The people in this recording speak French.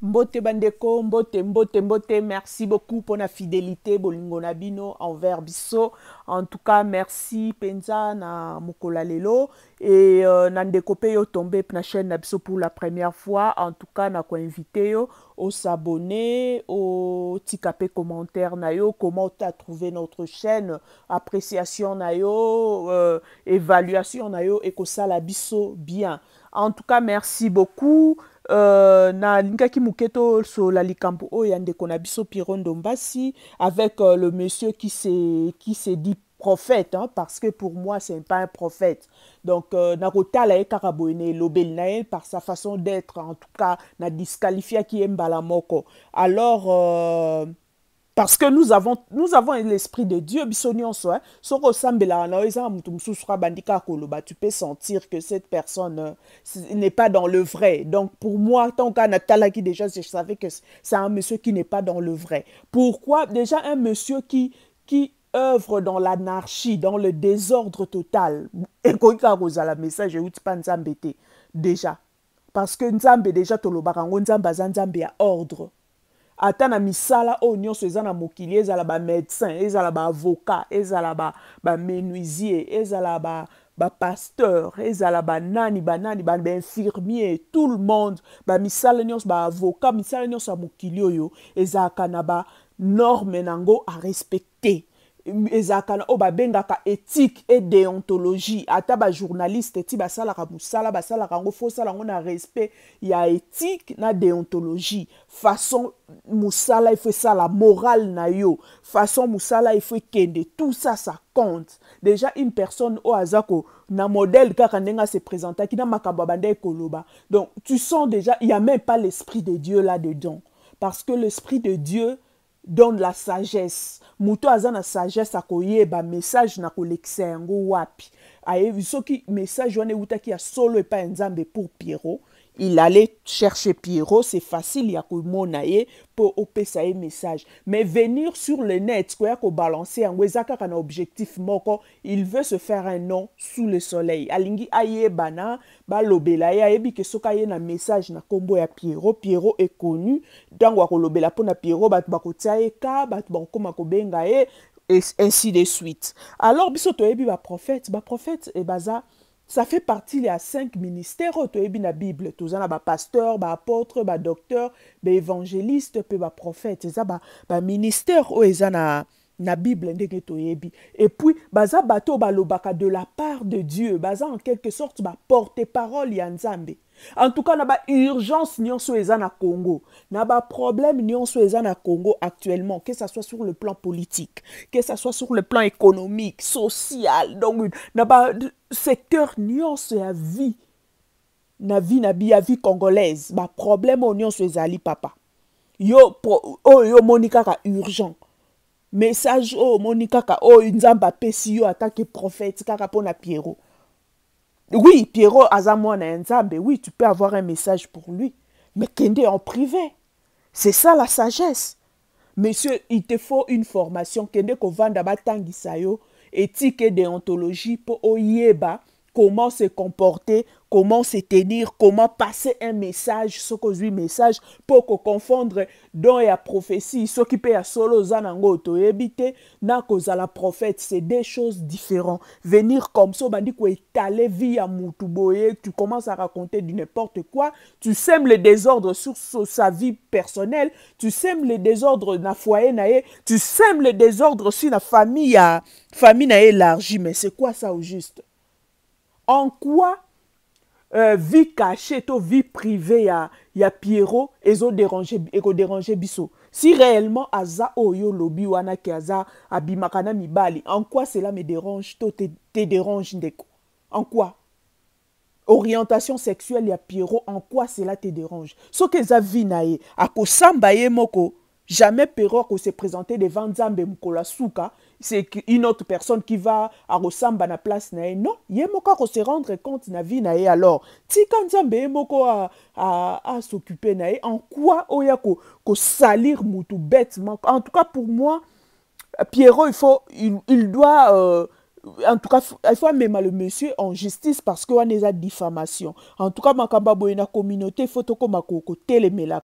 Mbote bandeko, mbote, merci beaucoup pour la fidélité, bolingo na bino envers biso. En tout cas, merci penza na mukola lelo et nandeko pe yo tombé na chaîne na biso pour la première fois. En tout cas, na ko invité yo au s'abonner, au tikape commentaire na yo, comment tu as trouvé notre chaîne, appréciation na yo, évaluation na yo et que ça la biso bien. En tout cas, merci beaucoup. Na lingaki muketo so la likambo o yande konabiso Pierrot Ndombasi avec le monsieur qui s'est dit prophète, hein, parce que pour moi c'est pas un prophète. Donc nakotala e karaboene lobel nae par sa façon d'être, en tout cas na disqualifié qui est mbalamoko. Alors parce que nous avons l'esprit de Dieu, bisonionso, hein. Tu peux sentir que cette personne n'est pas dans le vrai. Donc pour moi, tant qu'à Natala qui déjà, je savais que c'est un monsieur qui n'est pas dans le vrai. Pourquoi? Déjà un monsieur qui œuvre dans l'anarchie, dans le désordre total. Et quand il a la message, je ne pas Nzambete. Déjà. Parce que Nzambe déjà, Tolobarango, Nzambe a ordre. Ata na misala o nyonso eza na mokili, ezala ba médecin, ezala ba avocat, ezala ba menuisier, ezala ba pasteur, ezala ba nani ba infirmier, tout le monde ba misala nyonso ba avocat, misala nyonso ya mokili oyo ezalaka na ba norme nango à respecter. Ezakana o babengaka éthique et déontologie. Ata ba journaliste ti basalaka musala basalaka ngo fo sala ngo na respect ya éthique na déontologie. Façon musala il faut ça la morale na yo. Façon musala il faut kende, tout ça ça compte. Déjà une personne au azako na modèle kaka ndenga se présenta ki na makamba bande koloba. Donc tu sens déjà il y a même pas l'esprit de Dieu là dedans, parce que l'esprit de Dieu donne la sagesse. Muto azana sagesse akoyeba message na kolekisa yango wapi. Ayebi soki message wane utaki ya solo et pas nzambe pour Pierrot. Il allait chercher Pierrot, c'est facile, il y a pour opesa un message. Mais venir sur le net, quoi ko balancer en wezaka kana objectif moko, il veut se faire un nom sous le soleil. Alingi aye bana, ba lobela ya ebi ke soka ye na message na kombo ya Pierrot. Pierrot est connu, dans wa ko lobela pona Pierrot bat bakotia eka, bat bakoma ko benga e, et ainsi de suite. Alors biso to ebi ba prophète et baza. Ça fait partie, il y a 5 ministères au la Bible. Tous les pasteurs, apôtres, docteurs, évangélistes, prophètes. C'est ça, ministère au na Bible. Et puis, baza bato balobaka de la part de Dieu. Baza en quelque sorte porte-parole yanzambe. En tout cas, na ba urgence nyonso eza na Congo. Na ba problème nyonso eza na Congo actuellement, que ça soit sur le plan politique, que ça soit sur le plan économique, social, donc na ba secteur nyonso ya vie. Na vie congolaise, ba problème nyonso ezali papa. Yo monika ka urgent. Message monika ka nzamba pesi yo attaque prophète kaka pona Pierrot. Oui, Pierrot Azamouana Nzambe, oui, tu peux avoir un message pour lui. Mais Kende en privé. C'est ça la sagesse. Monsieur, il te faut une formation. Kende Kovanda Batangisayo, éthique et déontologie pour Oyeba, comment se comporter, comment se tenir, comment passer un message, ce que je message, pour qu'on confondre don et la prophétie, ce qui peut solo zanango to ebite, na cause la prophète, c'est des choses différentes. Venir comme ça, bandi ko étaler vie à Moutuboye, tu commences à raconter du n'importe quoi, tu sèmes le désordre sur sa vie personnelle, tu sèmes le désordre na foyer nae, tu sèmes le désordre sur la famille nae élargie, mais c'est quoi ça au juste? En quoi vie cachée, vie privée, ya Pierrot, déranger biso. Si réellement aza oyo lobi wana ki aza abimakana mibali, en quoi cela me dérange, te dérange ndeko? En quoi? Orientation sexuelle ya Pierrot, en quoi cela te dérange? Ce que za vinae, ako samba ye moko, jamais Pierrot ko se présenter devant Nzambe Mukola Souka, c'est une autre personne qui va à Rosamba na place nae. Non, yé moko ko se rendre compte na vie nae. Alors, tika Nzambe yé moko à s'occuper nae. En quoi oya ko salir mutu bêtement? En tout cas pour moi, Pierrot il doit en tout cas, il faut même le monsieur en justice parce qu'on est à diffamation. En tout cas, ma communauté, il faut que ma